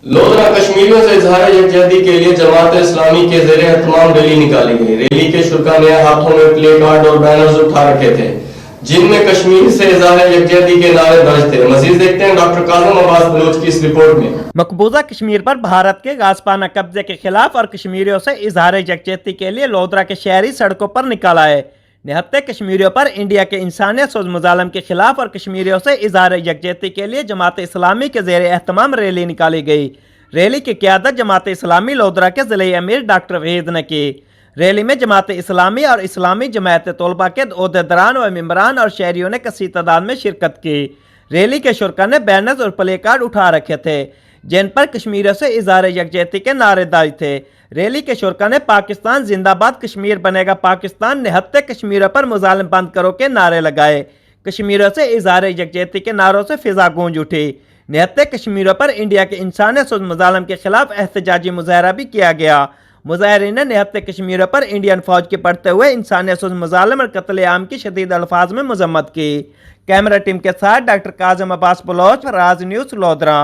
लोधरा कश्मीरियों से इजहार यकजहती के लिए जमात इस्लामी के ज़ेरे एहतमाम रैली निकाली गई। रैली के शुरा ने हाथों में प्ले कार्ड और बैनर्स उठा रखे थे जिनमें कश्मीर से इजहार यकजहती के नारे दर्ज थे। मजीद देखते हैं डॉक्टर काज़िम अब्बास बलोच की इस रिपोर्ट में। मकबूजा कश्मीर पर भारत के गाजपाना कब्जे के खिलाफ और कश्मीरियों से इजहार यकजहती के लिए लोधरा के शहरी सड़कों पर निकल आए। निहत्ते कश्मीरियों पर इंडिया के इंसानियत सोज मुजालम के खिलाफ और कश्मीरियों से इजहार यकजहती के लिए जमात इस्लामी के ज़ेरे एहतमाम रैली निकाली गई। रैली की क़यादत जमात इस्लामी लोधरा के ज़िले अमीर डॉक्टर वहीद ने की। रैली में जमात इस्लामी और इस्लामी जमात तलबा के ओहदेदारान व मेम्बरान और शहरियों ने कसी तादाद में शिरकत की। रैली के शुरा ने बैनर्स और प्ले कार्ड उठा रखे थे जिन पर कश्मीरियों से इजहार यकजहती के नारे दर्ज थे। रैली के शुरा ने पाकिस्तान जिंदाबाद, कश्मीर बनेगा पाकिस्तान, निहत्ते कश्मीरों पर मुजालिम बंद करो के नारे लगाए। कश्मीरियों से इजहार यकजहती के नारों से फिजा गूंज उठी। निहत्ते कश्मीरों पर इंडिया के इंसानियत सोज मुजालिम के खिलाफ एहतजाजी मुजाहरा भी किया गया। मुजाहरीन ने निहत्ते कश्मीरों पर इंडियन फौज के पड़ते हुए इंसानियत सोज मुजालिम और कत्ले आम की शदीद अल्फाज में मजम्मत की। कैमरा टीम के साथ डॉक्टर काज़िम अब्बास बलोच, राज न्यूज़, लोधरा।